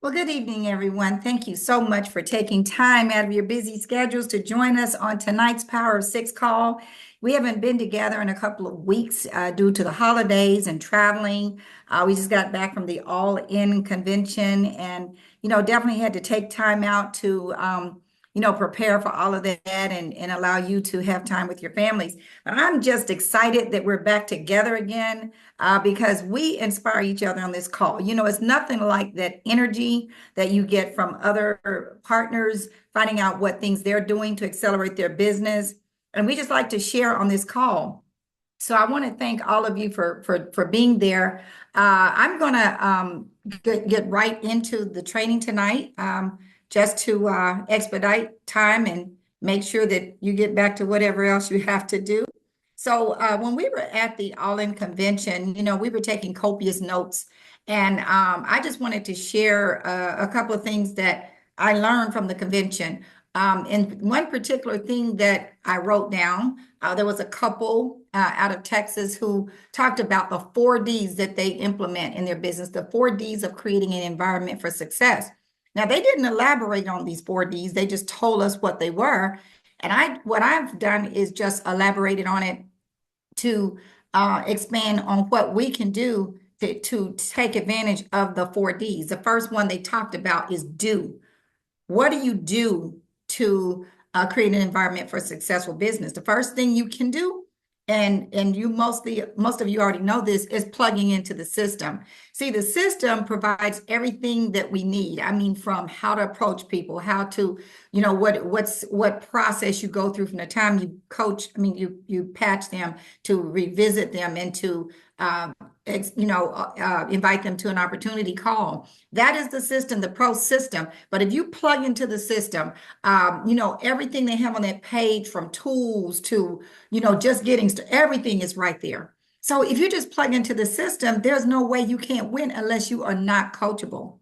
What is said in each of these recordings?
Well, good evening, everyone. Thank you so much for taking time out of your busy schedules to join us on tonight's Power of Six call. We haven't been together in a couple of weeks due to the holidays and traveling. We just got back from the All In convention and, definitely had to take time out to, prepare for all of that and allow you to have time with your families. But I'm just excited that we're back together again because we inspire each other on this call. It's nothing like that energy that you get from other partners, finding out what things they're doing to accelerate their business. And we just like to share on this call. So I want to thank all of you for being there. I'm going to get right into the training tonight just to expedite time and make sure that you get back to whatever else you have to do. So when we were at the All-In convention, we were taking copious notes, and I just wanted to share a couple of things that I learned from the convention. And one particular thing that I wrote down, there was a couple out of Texas who talked about the 4Ds that they implement in their business, the 4Ds of creating an environment for success. Now, they didn't elaborate on these 4Ds. They just told us what they were. And what I've done is just elaborated on it to expand on what we can do to take advantage of the 4Ds. The first one they talked about is do. What do you do to create an environment for successful business? The first thing you can do, and most of you already know this, is plugging into the system. See, the system provides everything that we need. I mean, from how to approach people, how to, what process you go through from the time you coach, you patch them, to revisit them, and to invite them to an opportunity call. That is the system, the pro system. But if you plug into the system, everything they have on that page, from tools to, just getting to everything, is right there. So if you just plug into the system, there's no way you can't win unless you are not coachable.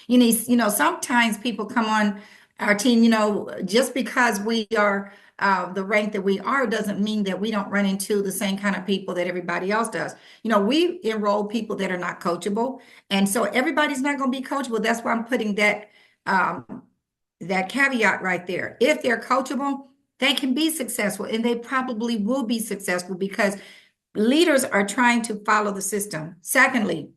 Sometimes people come on our team, just because we are the rank that we are doesn't mean that we don't run into the same kind of people that everybody else does. We enroll people that are not coachable. And so everybody's not going to be coachable. That's why I'm putting that caveat right there. If they're coachable, they can be successful, and they probably will be successful because leaders are trying to follow the system. Secondly,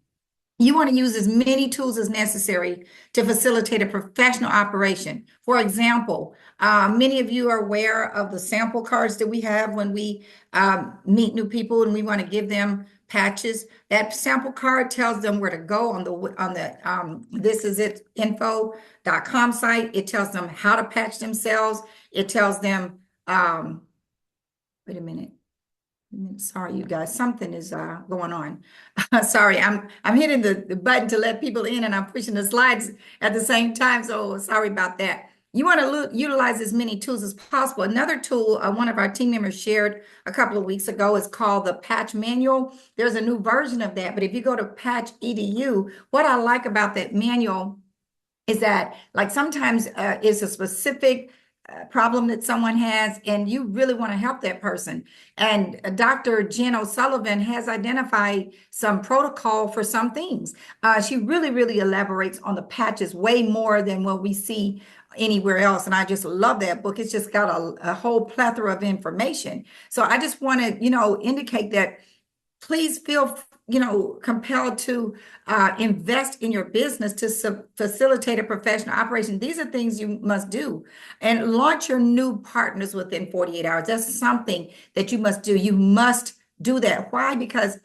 you want to use as many tools as necessary to facilitate a professional operation. For example, many of you are aware of the sample cards that we have when we meet new people and we want to give them patches. That sample card tells them where to go on the thisisitinfo.com site. It tells them how to patch themselves. It tells them, wait a minute. Sorry, you guys, something is going on. Sorry, I'm hitting the button to let people in, and I'm pushing the slides at the same time. So sorry about that. You want to utilize as many tools as possible. Another tool one of our team members shared a couple of weeks ago is called the Patch Manual. There's a new version of that, but if you go to Patch EDU, what I like about that manual is that, like, sometimes it's a specific problem that someone has, and you really want to help that person. And Dr. Jen O'Sullivan has identified some protocol for some things. She really, really elaborates on the patches way more than what we see anywhere else. And I just love that book. It's just got a whole plethora of information. So I just want to, indicate that please feel compelled to invest in your business to facilitate a professional operation. These are things you must do. And launch your new partners within 48 hours. That's something that you must do. You must do that. Why? Because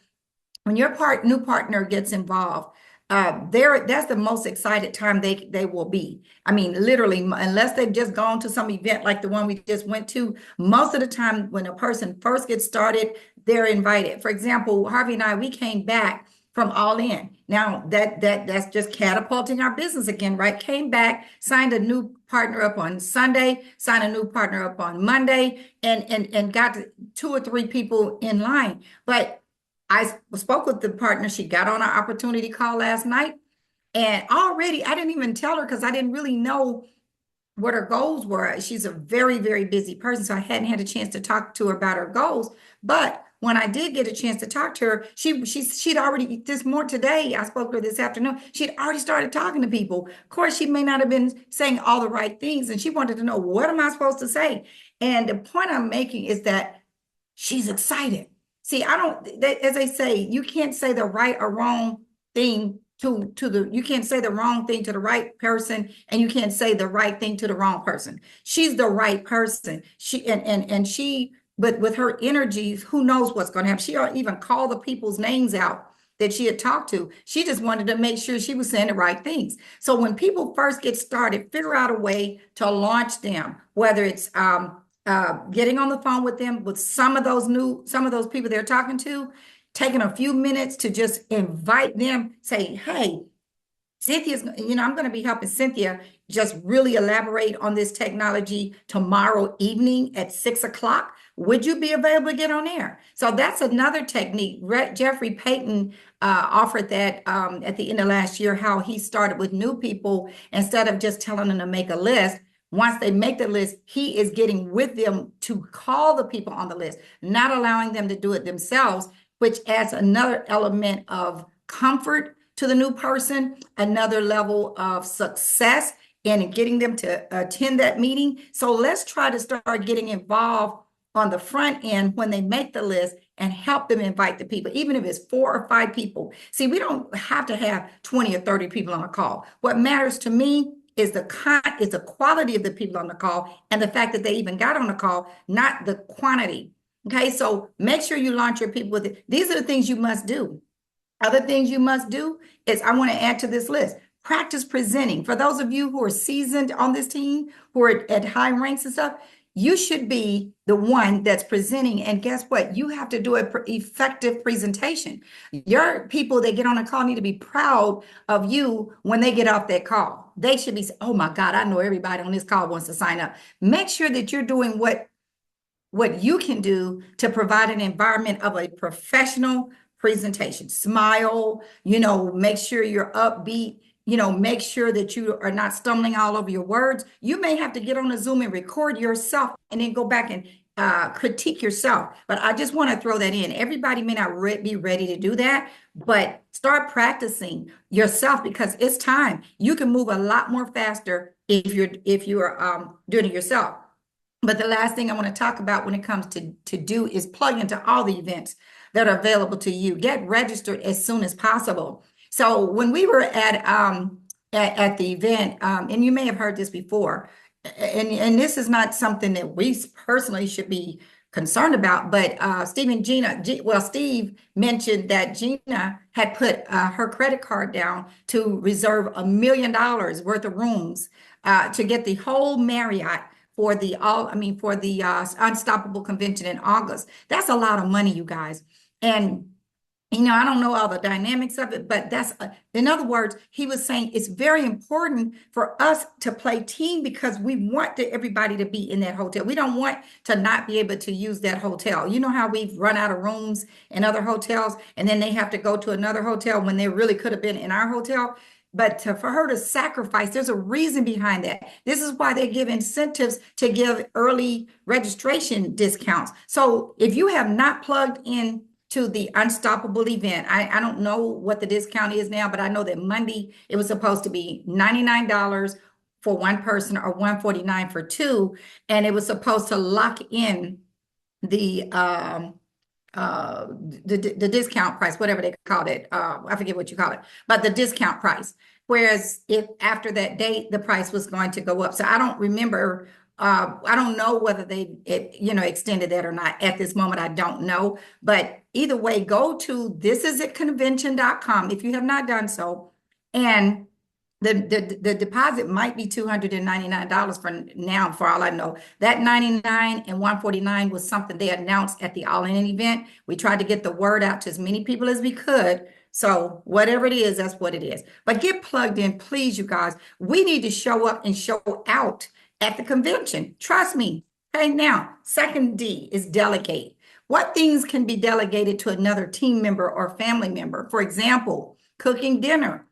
when your new partner gets involved, that's the most excited time they will be. I mean, literally, unless they've just gone to some event like the one we just went to, most of the time when a person first gets started, they're invited. For example, Harvey and I, we came back from All In. Now that's just catapulting our business again, right? Came back, signed a new partner up on Sunday, signed a new partner up on Monday, and got 2 or 3 people in line. But I spoke with the partner. She got on our opportunity call last night. And already, I didn't even tell her because I didn't really know what her goals were. She's a very, very busy person, so I hadn't had a chance to talk to her about her goals. But when I did get a chance to talk to her, she'd already today, I spoke to her this afternoon. She'd already started talking to people. Of course, she may not have been saying all the right things, and she wanted to know, what am I supposed to say? And the point I'm making is that she's excited. See, I don't, as they say, you can't say the right or wrong thing you can't say the wrong thing to the right person, and you can't say the right thing to the wrong person. She's the right person. But with her energies, who knows what's going to happen? She don't even call the people's names out that she had talked to. She just wanted to make sure she was saying the right things. So when people first get started, figure out a way to launch them, whether it's getting on the phone with them, with some of those people they're talking to, taking a few minutes to just invite them, say, hey, Cynthia's, I'm going to be helping Cynthia just really elaborate on this technology tomorrow evening at 6 o'clock. Would you be available to get on air? So that's another technique. Jeffrey Payton offered that at the end of last year, how he started with new people. Instead of just telling them to make a list, once they make the list, he is getting with them to call the people on the list, not allowing them to do it themselves, which adds another element of comfort to the new person, another level of success in getting them to attend that meeting. So let's try to start getting involved on the front end when they make the list and help them invite the people, even if it's 4 or 5 people. See, we don't have to have 20 or 30 people on a call. What matters to me is the quality of the people on the call and the fact that they even got on the call, not the quantity. Okay, so make sure you launch your people with it. These are the things you must do. Other things you must do is, I want to add to this list, practice presenting. For those of you who are seasoned on this team, who are at high ranks and stuff, you should be the one that's presenting. And guess what? You have to do an effective presentation. Your people that get on a call need to be proud of you when they get off that call. They should be, oh my God, I know everybody on this call wants to sign up. Make sure that you're doing what you can do to provide an environment of a professional presentation. Smile, make sure you're upbeat, make sure that you are not stumbling all over your words. You may have to get on a Zoom and record yourself and then go back and critique yourself. But I just want to throw that in. Everybody may not be ready to do that, but start practicing yourself, because it's time. You can move a lot more faster if you're doing it yourself. But the last thing I want to talk about when it comes to do is plug into all the events that are available to you. Get registered as soon as possible. So when we were at the event, and you may have heard this before, and this is not something that we personally should be concerned about, but Steve mentioned that Gina had put her credit card down to reserve $1 million worth of rooms to get the whole Marriott for the Unstoppable Convention in August. That's a lot of money, you guys. And I don't know all the dynamics of it, but in other words, he was saying it's very important for us to play team, because we want everybody to be in that hotel. We don't want to not be able to use that hotel. You know how we've run out of rooms in other hotels, and then they have to go to another hotel when they really could have been in our hotel. But for her to sacrifice, there's a reason behind that. This is why they give incentives to give early registration discounts. So if you have not plugged in to the Unstoppable event, I don't know what the discount is now, but I know that Monday it was supposed to be $99 for one person or $149 for two, and it was supposed to lock in the discount price, whatever they called it. I forget what you call it, but the discount price. Whereas if after that date, the price was going to go up. So I don't remember. I don't know whether they extended that or not at this moment. I don't know. But either way, go to thisisitconvention.com if you have not done so. And the deposit might be $299 for now, for all I know. That 99 and 149 was something they announced at the All In event. We tried to get the word out to as many people as we could. So whatever it is, that's what it is. But get plugged in, please, you guys. We need to show up and show out at the convention. Trust me. Okay, now, second D is delegate. What things can be delegated to another team member or family member? For example, cooking dinner.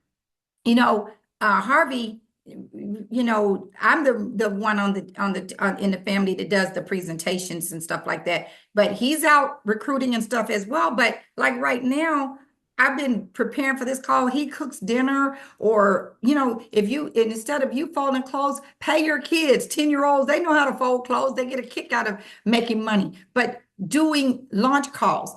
Harvey I'm the one in the family that does the presentations and stuff like that. But he's out recruiting and stuff as well. But like right now, I've been preparing for this call. He cooks dinner, or if you and instead of you folding clothes, pay your kids, 10-year-olds, they know how to fold clothes. They get a kick out of making money. But doing launch calls,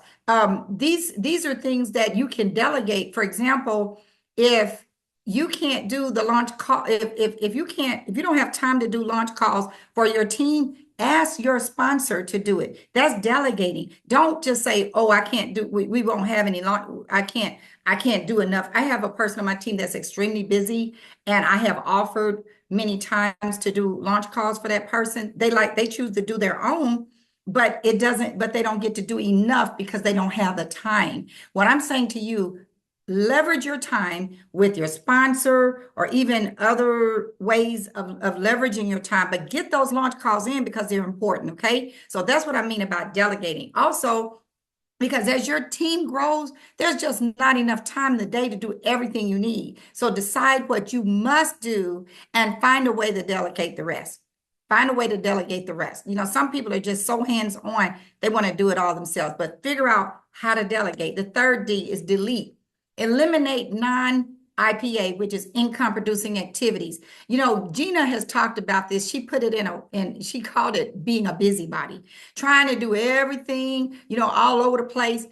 these are things that you can delegate. For example, if you can't do the launch call, if you don't have time to do launch calls for your team, ask your sponsor to do it. That's delegating. Don't just say, oh, I can't do, we won't have any launch. I can't do enough. I have a person on my team that's extremely busy, and I have offered many times to do launch calls for that person. They choose to do their own, but they don't get to do enough because they don't have the time. What I'm saying to you, leverage your time with your sponsor or even other ways of leveraging your time, but get those launch calls in because they're important. Okay. So that's what I mean about delegating. Also, because as your team grows, there's just not enough time in the day to do everything you need. So decide what you must do and find a way to delegate the rest. Find a way to delegate the rest. Some people are just so hands-on, they want to do it all themselves, but figure out how to delegate. The third D is delete. Eliminate non-IPA, which is income producing activities. Gina has talked about this. She put it she called it being a busybody, trying to do everything, all over the place.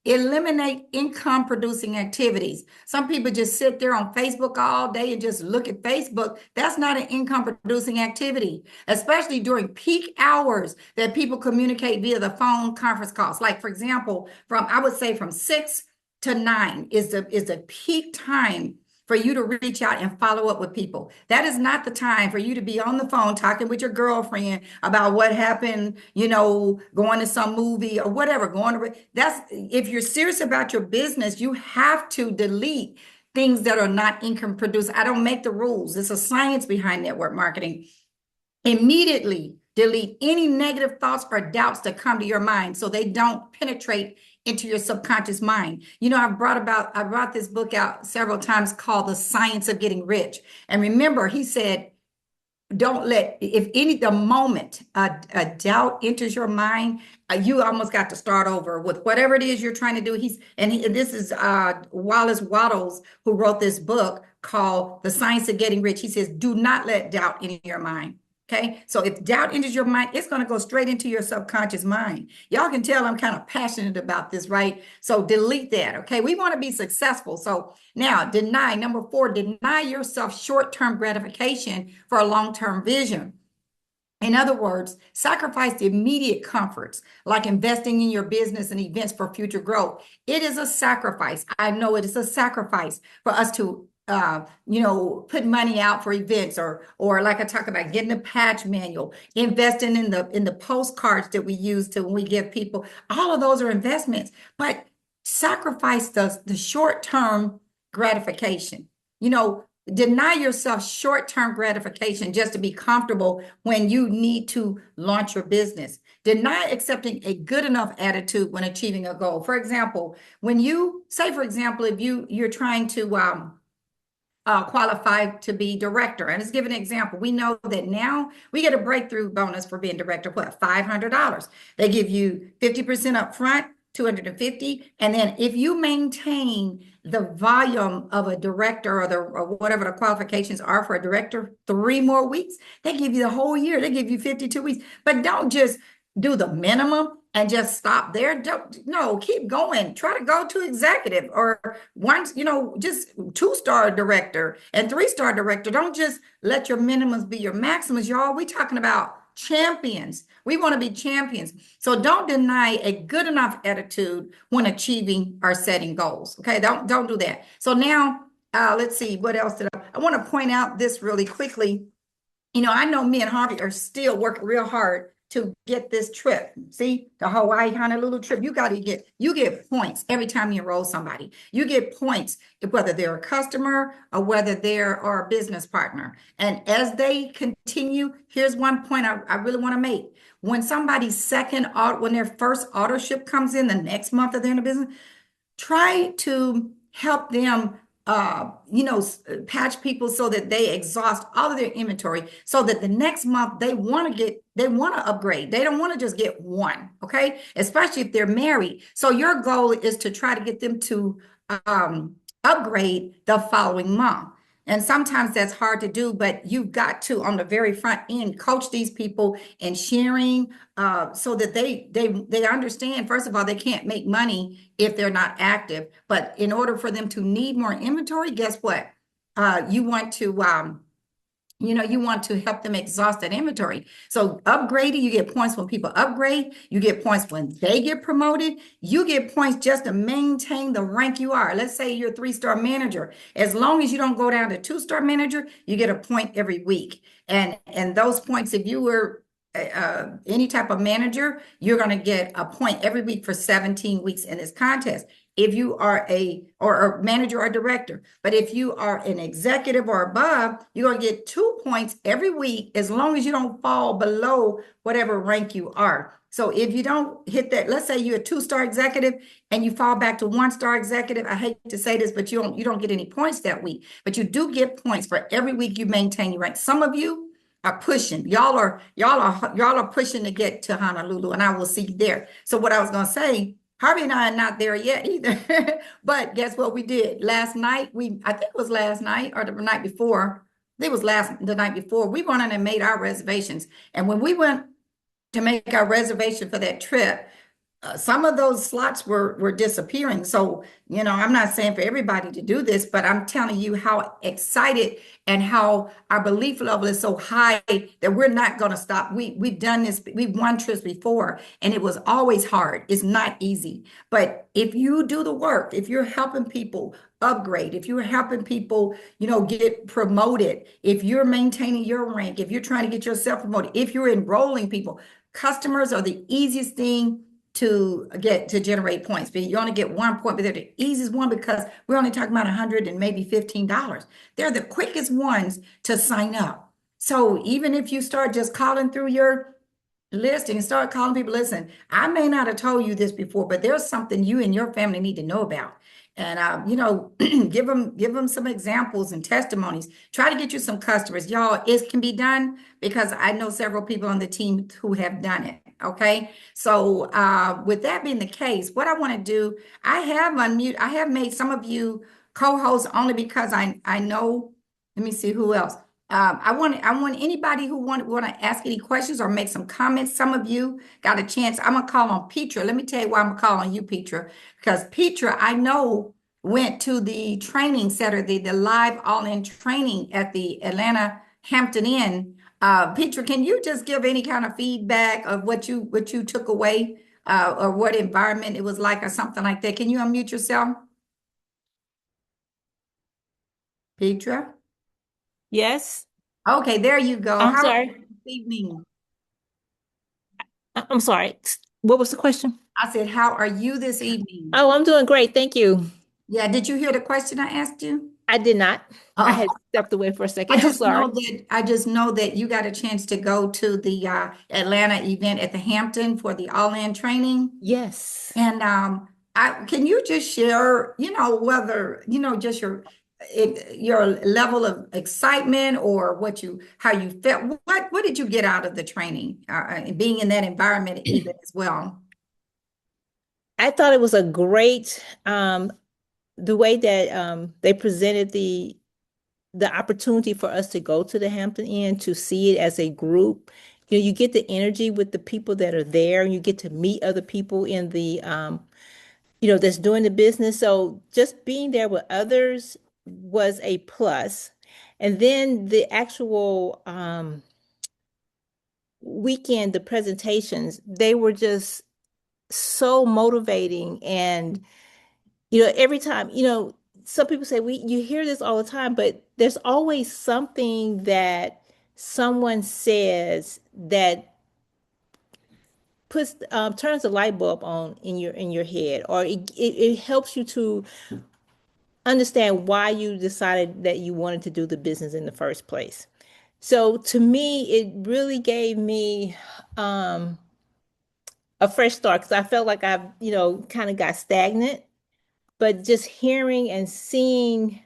Eliminate income producing activities. Some people just sit there on Facebook all day and just look at Facebook. That's not an income producing activity, especially during peak hours that people communicate via the phone conference calls. Like, for example, I would say from 6 to 9 is the peak time for you to reach out and follow up with people. That is not the time for you to be on the phone talking with your girlfriend about what happened, going to some movie or whatever. If you're serious about your business, you have to delete things that are not income producing. I don't make the rules. There's a science behind network marketing. Immediately delete any negative thoughts or doubts that come to your mind so they don't penetrate into your subconscious mind. I brought this book out several times called The Science of Getting Rich. And remember, he said, the moment a doubt enters your mind, you almost got to start over with whatever it is you're trying to do. This is Wallace Wattles, who wrote this book called The Science of Getting Rich. He says, do not let doubt enter your mind. Okay, so if doubt enters your mind, it's going to go straight into your subconscious mind. Y'all can tell I'm kind of passionate about this, right? So delete that. Okay, we want to be successful. So now number 4, deny yourself short-term gratification for a long-term vision. In other words, sacrifice the immediate comforts, like investing in your business and events for future growth. It is a sacrifice. I know it is a sacrifice for us to put money out for events, or like I talked about, getting a patch manual, investing in the postcards that we use when we give people. All of those are investments, but sacrifice the short-term gratification. Deny yourself short-term gratification just to be comfortable when you need to launch your business. Deny accepting a good enough attitude when achieving a goal. For example, if you're trying to qualify to be director. And let's give an example. We know that now we get a breakthrough bonus for being director, $500. They give you 50% up front, 250. And then if you maintain the volume of a director or whatever the qualifications are for a director, 3 more weeks, they give you the whole year. They give you 52 weeks. But don't just do the minimum and just stop there. No, keep going. Try to go to executive, or once, just 2-star director and 3-star director. Don't just let your minimums be your maximums, y'all. We talking about champions. We want to be champions. So don't deny a good enough attitude when achieving or setting goals. Okay, don't do that. So now let's see, what else I want to point out this really quickly. I know me and Harvey are still working real hard to get this trip. See, the Hawaii Honolulu trip, you get points every time you enroll somebody. You get points whether they're a customer or whether they're a business partner. And as they continue, here's one point I really want to make. When when their first auto ship comes in the next month that they're in the business, try to help them patch people so that they exhaust all of their inventory so that the next month they want to upgrade. They don't want to just get one, okay? Especially if they're married. So your goal is to try to get them to upgrade the following month. And sometimes that's hard to do, but you've got to, on the very front end, coach these people and sharing so that they understand, first of all, they can't make money if they're not active. But in order for them to need more inventory, guess what? You want to you want to help them exhaust that inventory. So upgrading, you get points when people upgrade. You get points when they get promoted. You get points just to maintain the rank you are. Let's say you're a 3-star manager. As long as you don't go down to 2-star manager, you get a point every week. And those points, if you were any type of manager, you're going to get a point every week for 17 weeks in this contest. If you are a manager or director, but if you are an executive or above, you're going to get 2 points every week as long as you don't fall below whatever rank you are. So if you don't hit that, let's say you're a 2-star executive and you fall back to 1-star executive, I hate to say this, but you don't get any points that week, but you do get points for every week you maintain your rank. Some of you are pushing. Y'all are pushing to get to Honolulu, and I will see you there. So what I was going to say, Harvey and I are not there yet either. But guess what we did? Last night, I think it was last night or the night before. It was the night before. We went in and made our reservations. And when we went to make our reservation for that trip, some of those slots were disappearing. So, I'm not saying for everybody to do this, but I'm telling you how excited and how our belief level is so high that we're not going to stop. We've done this, we've won trips before, and it was always hard. It's not easy. But if you do the work, if you're helping people upgrade, if you're helping people, get promoted, if you're maintaining your rank, if you're trying to get yourself promoted, if you're enrolling people, customers are the easiest thing to generate points. But you only get 1 point, but they're the easiest one because we're only talking about 100 and maybe $15. They're the quickest ones to sign up. So even if you start just calling through your list and start calling people, listen, I may not have told you this before, but there's something you and your family need to know about. And give them some examples and testimonies. Try to get you some customers, y'all. It can be done because I know several people on the team who have done it. Okay, so with that being the case, what I want to do, I have made some of you co-hosts only because I know. Let me see who else. I want anybody who want to ask any questions or make some comments. Some of you got a chance. I'm gonna call on Petra. Let me tell you why I'm gonna call on you, Petra, because Petra, I know, went to the training center, the live all-in training at the Atlanta Hampton Inn. Petra, can you just give any kind of feedback of what you took away, or what environment it was like, or something like that? Can you unmute yourself, Petra? Yes, Okay, there you go. I'm How are you sorry. this evening? I'm sorry. What was the question? I said, how are you this evening? Oh, I'm doing great. Thank you. Yeah, did you hear the question I asked you? I did not. I Oh, had stepped away for a I second. I'm just sorry. know that you got a chance to go to the Atlanta event at the Hampton for the all-in training. Yes. And can you just share, whether, just your level of excitement or how you felt? What did you get out of the training, and being in that environment even as well? I thought it was a great the way that they presented the opportunity for us to go to the Hampton Inn to see it as a group. You get the energy with the people that are there, and you get to meet other people in the that's doing the business. So just being there with others was a plus. And then the actual weekend, the presentations, they were just so motivating. And, every time, some people say you hear this all the time, but there's always something that someone says that puts turns the light bulb on in your head, or it helps you to understand why you decided that you wanted to do the business in the first place. So to me, it really gave me a fresh start because I felt like I've kind of got stagnant. But just hearing and seeing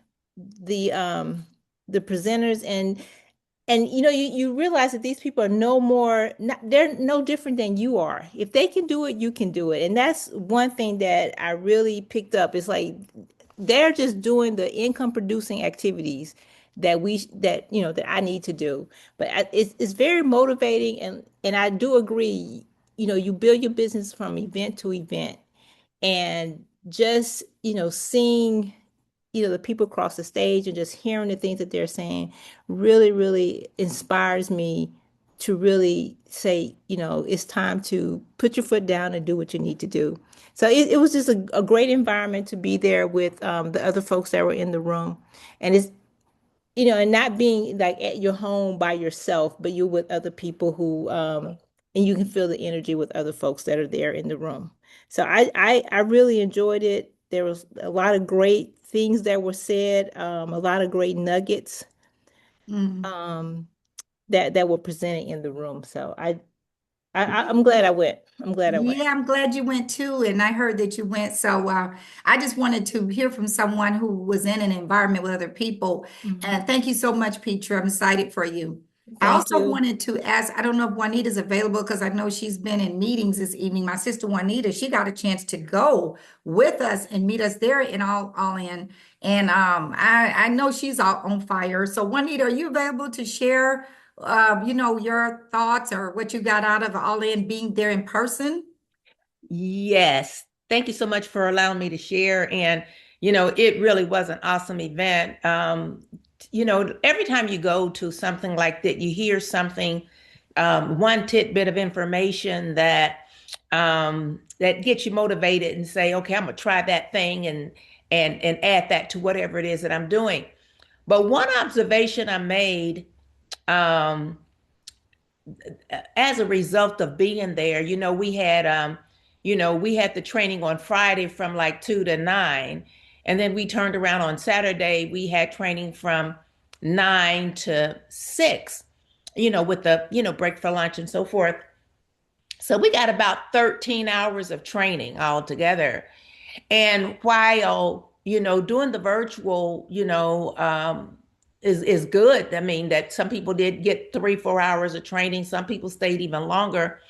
the um the presenters, and you realize that these people are no more not, they're no different than you are. If they can do it, you can do it. And that's one thing that I really picked up. It's like they're just doing the income producing activities that I need to do. But it's very motivating, and I do agree. You build your business from event to event, and just seeing the people across the stage and just hearing the things that they're saying really, really inspires me to really say, it's time to put your foot down and do what you need to do. So it was just a great environment to be there with the other folks that were in the room. And and not being like at your home by yourself, but you're with other people and you can feel the energy with other folks that are there in the room. So I really enjoyed it. There was a lot of great things that were said, a lot of great nuggets, Mm. um, that were presented in the room. So I'm glad I went. I'm glad I went. Yeah, I'm glad you went too, and I heard that you went. So I just wanted to hear from someone who was in an environment with other people. Mhm. And thank you so much, Petra. I'm excited for you. I Thank also you. wanted to ask, I don't know if Juanita's available because I know she's been in meetings this evening. My sister Juanita, she got a chance to go with us and meet us there in all in. And I know she's all on fire. So Juanita, are you available to share your thoughts or what you got out of all in being there in person? Yes. Thank you so much for allowing me to share. And, it really was an awesome event. Every time you go to something like that, you hear something, one tidbit of information that gets you motivated and say, okay, I'm gonna try that thing and add that to whatever it is that I'm doing. But one observation I made, um, as a result of being there, we had the training on Friday from like 2 to 9. And then we turned around on Saturday, we had training from 9 to 6, with the, break for lunch and so forth. So we got about 13 hours of training altogether. And while, doing the virtual, is good. I mean, that some people did get 3, 4 hours of training. Some people stayed even longer.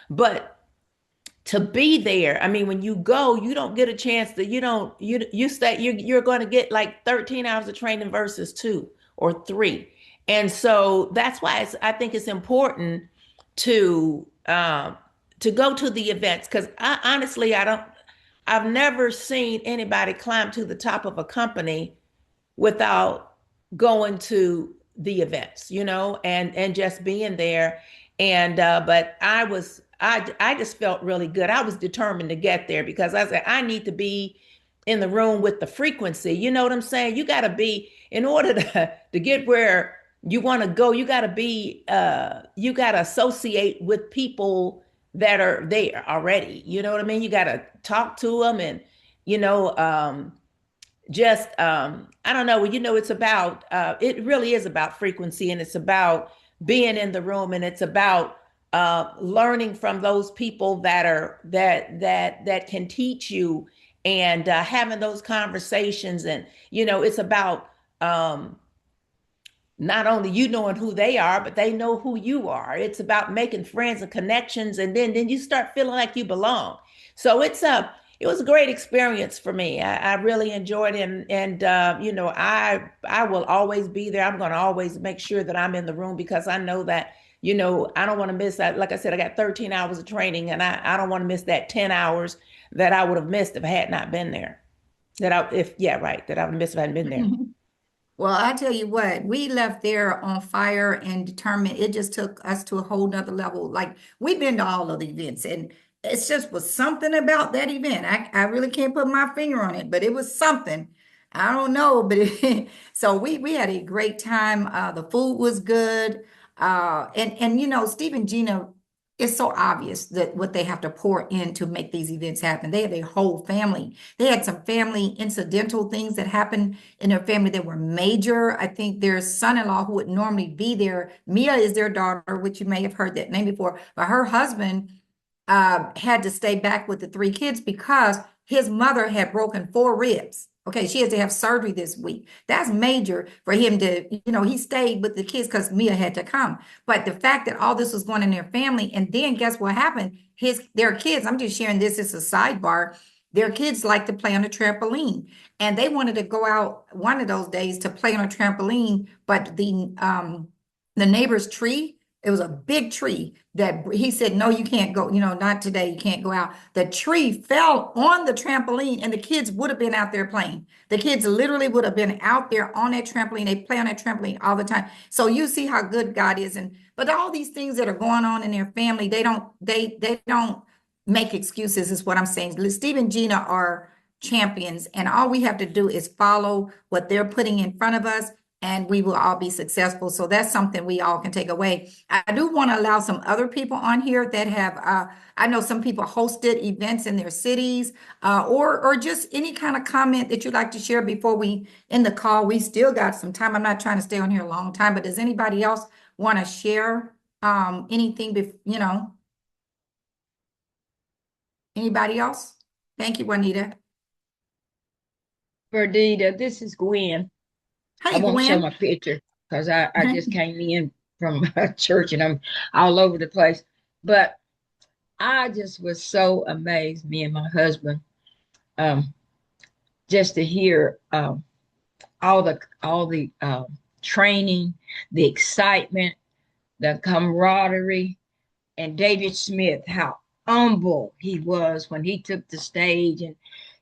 But to be there, I mean, when you go, you don't get a chance to, you stay, you're going to get like 13 hours of training versus 2 or 3. And so that's why I think it's important to, to go to the events. Because honestly, I've never seen anybody climb to the top of a company without going to the events, and just being there. And but I just felt really good. I was determined to get there because I said I need to be in the room with the frequency. You know what I'm saying? You got to be in order to get where you want to go. You got to be you got to associate with people that are there already. You know what I mean? You got to talk to them and you know just I don't know. It's about it really is about frequency, and it's about being in the room, and it's about learning from those people that can teach you, and having those conversations. And it's about not only you knowing who they are, but they know who you are. It's about making friends and connections, and then you start feeling like you belong. So it was a great experience for me. I really enjoyed it, and I will always be there. I'm going to always make sure that I'm in the room because I know that I don't want to miss that. Like I said, I got 13 hours of training, and I don't want to miss that 10 hours that I would have missed if I had not been there. That I would have missed if I hadn't been there. Well, I tell you what, we left there on fire and determined. It just took us to a whole nother level. Like we've been to all of the events, and it's just was something about that event. I really can't put my finger on it, but it was something. I don't know, but so we had a great time. The food was good. And Steve and Gina, it's so obvious that what they have to pour in to make these events happen. They have a whole family. They had some family incidental things that happened in their family that were major. I think their son-in-law who would normally be there, Mia is their daughter, which you may have heard that name before, but her husband had to stay back with the 3 kids because his mother had broken 4 ribs. Okay, she has to have surgery this week. That's major for him to, he stayed with the kids because Mia had to come. But the fact that all this was going in their family, and then guess what happened? Their kids, I'm just sharing this as a sidebar. Their kids like to play on a trampoline, and they wanted to go out one of those days to play on a trampoline, but the neighbor's tree, it was a big tree that he said, no, you can't go, not today, you can't go out. The tree fell on the trampoline and the kids would have been out there playing. The kids literally would have been out there on that trampoline. They play on that trampoline all the time. So you see how good God is. But all these things that are going on in their family, they don't make excuses, is what I'm saying. Steve and Gina are champions, and all we have to do is follow what they're putting in front of us, and we will all be successful. So that's something we all can take away. I do want to allow some other people on here that have, I know some people hosted events in their cities, or just any kind of comment that you'd like to share before we end the call. We still got some time. I'm not trying to stay on here a long time, but does anybody else want to share anything, anybody else? Thank you, Juanita. Verdita, this is Gwen. I Hey, won't show Gwen. my picture because I just came in from church and I'm all over the place. But I just was so amazed, me and my husband, um, just to hear all the training, the excitement, the camaraderie, and David Smith, how humble he was when he took the stage and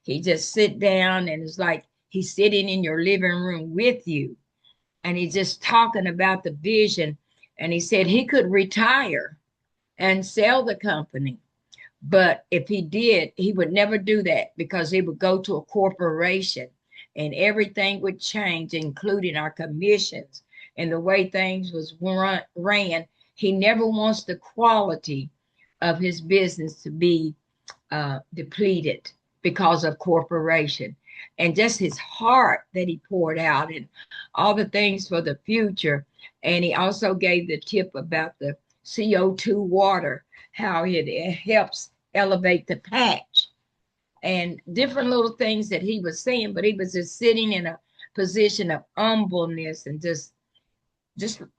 he just sit down and it's like he's sitting in your living room with you and he's just talking about the vision. And he said he could retire and sell the company. But if he did, he would never do that because he would go to a corporation and everything would change, including our commissions and the way things was ran. He never wants the quality of his business to be depleted because of corporation, and just his heart that he poured out and all the things for the future. And he also gave the tip about the CO2 water, how it helps elevate the patch and different little things that he was saying, but he was just sitting in a position of humbleness and just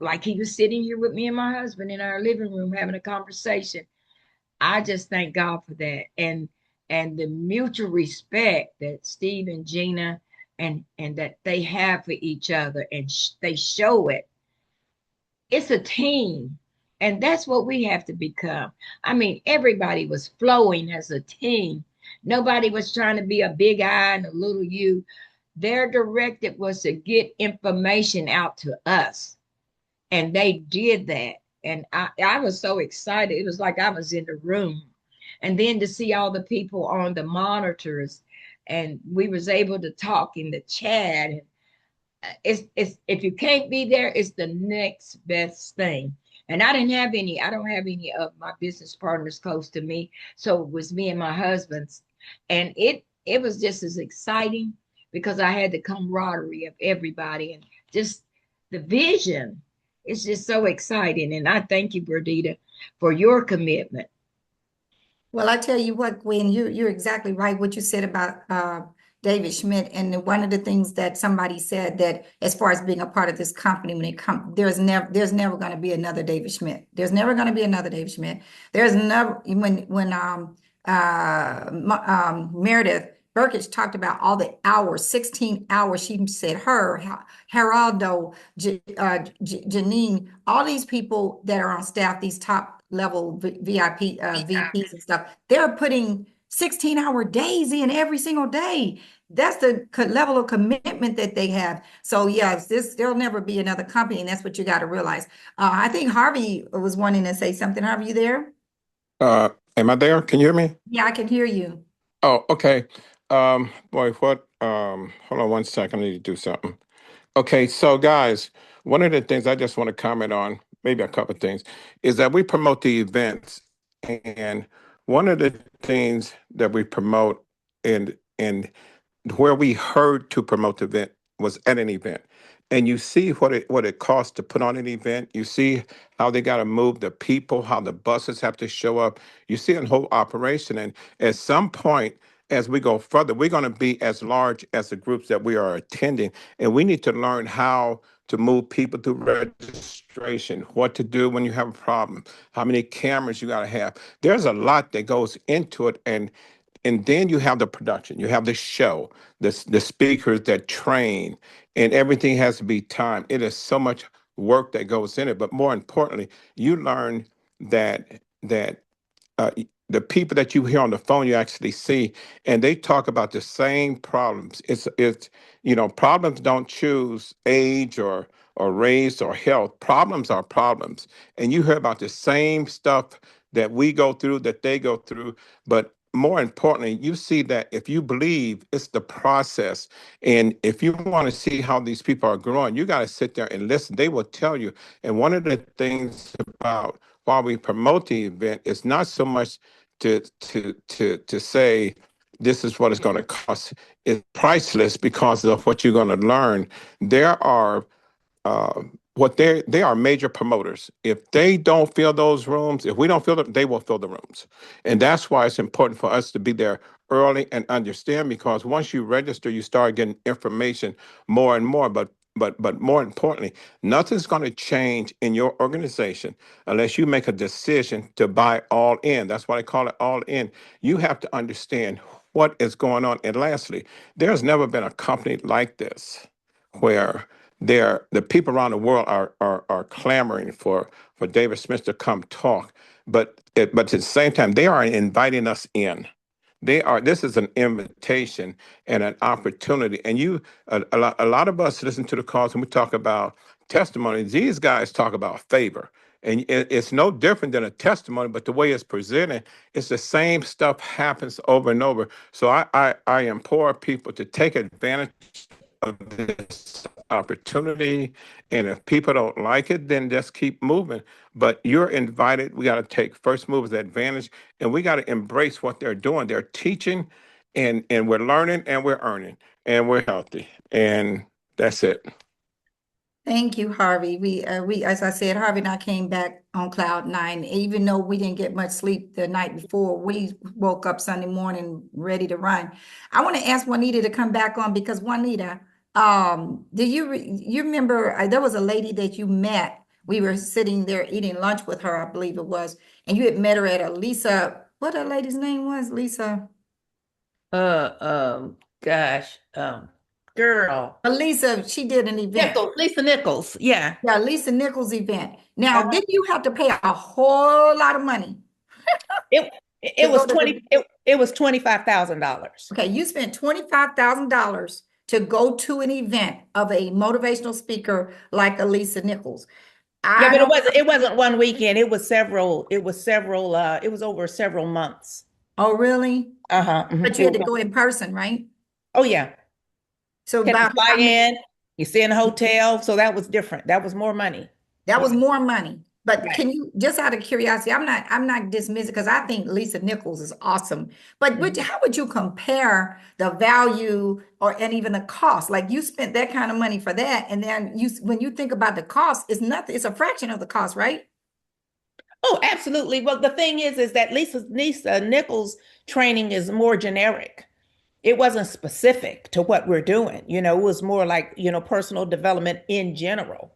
like he was sitting here with me and my husband in our living room having a conversation. I just thank God for that, and the mutual respect that Steve and Gina and that they have for each other, and they show it. It's a team, and that's what we have to become. I mean, everybody was flowing as a team. Nobody was trying to be a big I and a little you. Their directive was to get information out to us, and they did that. And I was so excited. It was like I was in the room. And then to see all the people on the monitors, and we was able to talk in the chat. And it's if you can't be there, it's the next best thing. And I don't have any of my business partners close to me. So it was me and my husband's. And it was just as exciting because I had the camaraderie of everybody and just the vision. It's just so exciting. And I thank you, Berdita, for your commitment. Well, I tell you what, Gwen, you're exactly right what you said about David Schmidt. And one of the things that somebody said, that as far as being a part of this company, when it comes, there's never going to be another David Schmidt. There's never going to be another David Schmidt. There's never when Meredith Burkich talked about all the hours, 16 hours. She said Geraldo, Janine, all these people that are on staff, these top level VIP VPs and stuff, they're putting 16-hour days in every single day. That's the level of commitment that they have. So yes, there'll never be another company, and that's what you got to realize. I think Harvey was wanting to say something. Harvey, you there? Am I there? Can you hear me? Yeah, I can hear you. Oh, okay. Boy, hold on one second. I need to do something. Okay, so guys, one of the things I just want to comment on, maybe a couple of things, is that we promote the events. And one of the things that we promote and where we heard to promote the event was at an event. And you see what it costs to put on an event. You see how they got to move the people, how the buses have to show up. You see a whole operation. And at some point, as we go further, we're going to be as large as the groups that we are attending. And we need to learn how to move people through registration, what to do when you have a problem, how many cameras you got to have. There's a lot that goes into it. And then you have the production, you have the show, the speakers that train, and everything has to be timed. It is so much work that goes in it. But more importantly, you learn that the people that you hear on the phone, you actually see, and they talk about the same problems. It's problems don't choose age or race or health. Problems are problems, and you hear about the same stuff that we go through, that they go through. But more importantly, you see that if you believe, it's the process. And if you want to see how these people are growing, you got to sit there and listen. They will tell you. And one of the things about while we promote the event, it's not so much to say this is what it's going to cost. It's priceless because of what you're going to learn. There are they are major promoters. If they don't fill those rooms, if we don't fill them, they will fill the rooms. And that's why it's important for us to be there early and understand, because once you register, you start getting information more and more. But more importantly, nothing's going to change in your organization unless you make a decision to buy all in. That's why they call it all in. You have to understand what is going on. And lastly, there's never been a company like this where the people around the world are clamoring for David Smith to come talk, but at the same time they are inviting us in. This is an invitation and an opportunity. And a lot of us listen to the calls and we talk about testimony. These guys talk about favor. And it's no different than a testimony, but the way it's presented, it's the same stuff happens over and over. So I implore people to take advantage of this opportunity. And if people don't like it, then just keep moving. But you're invited. We got to take first movers advantage, and we got to embrace what they're doing. They're teaching, and we're learning, and we're earning, and we're healthy. And that's it. Thank you, Harvey. As I said, Harvey and I came back on cloud nine. Even though we didn't get much sleep the night before, we woke up Sunday morning ready to run. I want to ask Juanita to come back on, because Juanita, do you remember there was a lady that you met? We were sitting there eating lunch with her, I believe it was, and you had met her at a Lisa. What that lady's name was? Lisa. Gosh, girl. Lisa, she did an event. Lisa Nichols. Yeah. Yeah, Lisa Nichols event. Now, didn't you have to pay a whole lot of money? It was $25,000. Okay, you spent $25,000 to go to an event of a motivational speaker like Lisa Nichols. Yeah, but it wasn't one weekend. It was several. It was over several months. Oh, really? Mm-hmm. But you had to go in person, right? Oh, yeah. So Had to about fly in, you stay in a hotel, so that was different. That was more money. That was more money. But Right. can you, just out of curiosity, I'm not dismissing, because I think Lisa Nichols is awesome. But how would you compare the value and even the cost? Like, you spent that kind of money for that, and then when you think about the cost, it's nothing. It's a fraction of the cost, right? Oh, absolutely. Well, the thing is that Lisa Nichols training is more generic. It wasn't specific to what we're doing. It was more like, personal development in general,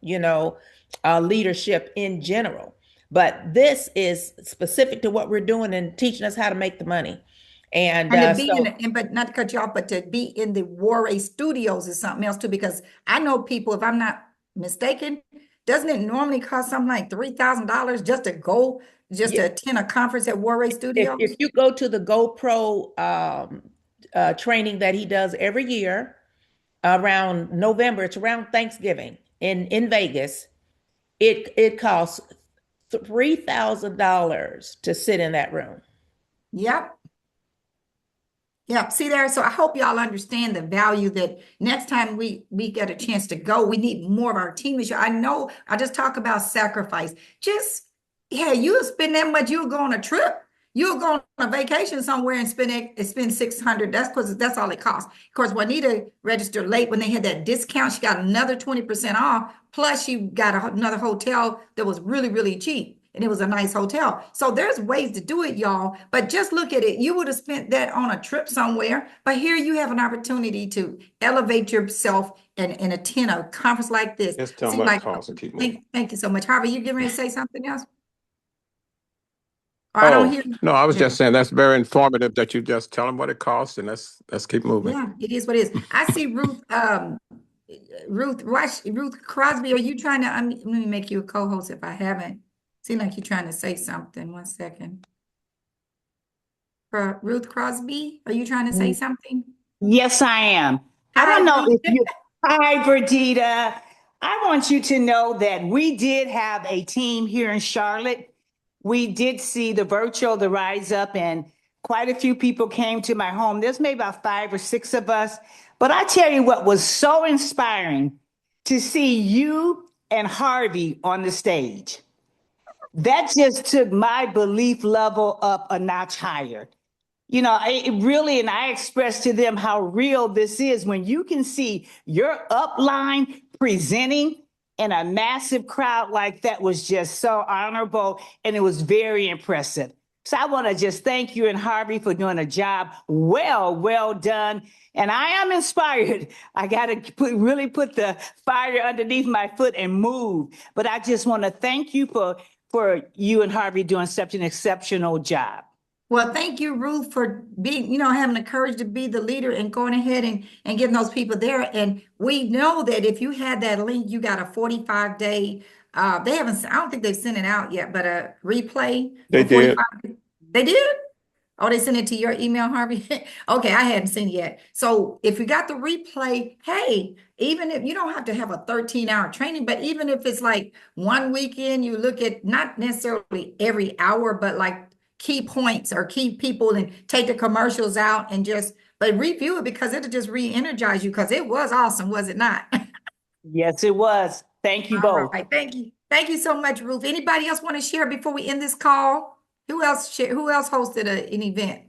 leadership in general. But this is specific to what we're doing and teaching us how to make the money. And but not to cut you off, but to be in the Warray Studios is something else too, because I know people, if I'm not mistaken, doesn't it normally cost something like $3,000 just to go, to attend a conference at Warray Studios? If you go to the GoPro training that he does every year around November, it's around Thanksgiving in Vegas, it costs $3,000 to sit in that room. Yep. See there. So I hope y'all understand the value that next time we get a chance to go, we need more of our team this year. I know I just talk about sacrifice. You spend that much, you'll go on a trip. You'll go on a vacation somewhere and spend $600. That's because that's all it costs. Of course, Juanita registered late when they had that discount. She got another 20% off. Plus, she got another hotel that was really, really cheap. and it was a nice hotel. So there's ways to do it, y'all. But just look at it. You would have spent that on a trip somewhere, but here you have an opportunity to elevate yourself and attend a conference like this. Just tell them Seem what it like, costs and keep moving. thank you so much. Harvey, you getting ready to say something else? Or I don't Oh, hear you. no, I was Yeah. just saying that's very informative that you just tell them what it costs and let's keep moving. Yeah, it is what it is. I see Ruth Crosby. Are you trying to? Let me make you a co-host if I haven't. Seem like you're trying to say something. 1 second. Ruth Crosby, are you trying to say something? Yes, I am. I Hi, don't know Ruth. if you, hi, Verdita. I want you to know that we did have a team here in Charlotte. We did see the virtual, the Rise Up, and quite a few people came to my home. There's maybe about 5 or 6 of us. But I tell you what was so inspiring to see you and Harvey on the stage. That just took my belief level up a notch higher. You know, it really, and I expressed to them how real this is when you can see your upline presenting in a massive crowd like that was just so honorable and it was very impressive. So I want to just thank you and Harvey for doing a job well done. And I am inspired. I got to really put the fire underneath my foot and move. But I just want to thank you for you and Harvey doing such an exceptional job. Well, thank you, Ruth, for being, having the courage to be the leader and going ahead and getting those people there. And we know that if you had that link, you got a 45-day, they haven't, I don't think they've sent it out yet, but a replay. They for did. 45 They did? Oh, they sent it to your email, Harvey? Okay, I hadn't seen it yet. So if you got the replay, hey, even if you don't have to have a 13-hour training, but even if it's like one weekend, you look at not necessarily every hour, but like key points or key people and take the commercials out and but review it because it'll just re-energize you because it was awesome, was it not? Yes, it was. Thank you All both. right, thank you. Thank you so much, Ruth. Anybody else want to share before we end this call? Who else hosted an event?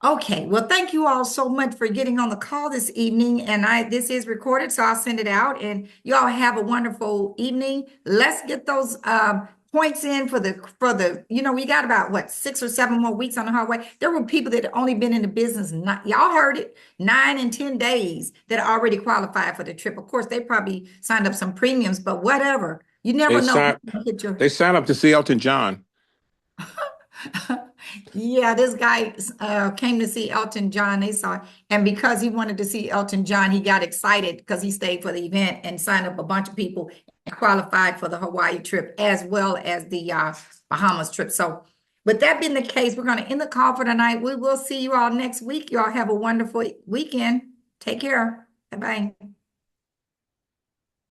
Okay, well, thank you all so much for getting on the call this evening. And this is recorded, so I'll send it out. And you all have a wonderful evening. Let's get those points in for the, we got about what, 6 or 7 more weeks on the hardway. There were people that had only been in the business, y'all heard it, 9 and 10 days that already qualified for the trip. Of course, they probably signed up some premiums, but whatever. You never know. They signed up to see Elton John. Yeah, this guy came to see Elton John. They saw, and because he wanted to see Elton John, he got excited because he stayed for the event and signed up a bunch of people and qualified for the Hawaii trip as well as the Bahamas trip. So with that being the case, we're going to end the call for tonight. We will see you all next week. You all have a wonderful weekend. Take care. Bye-bye.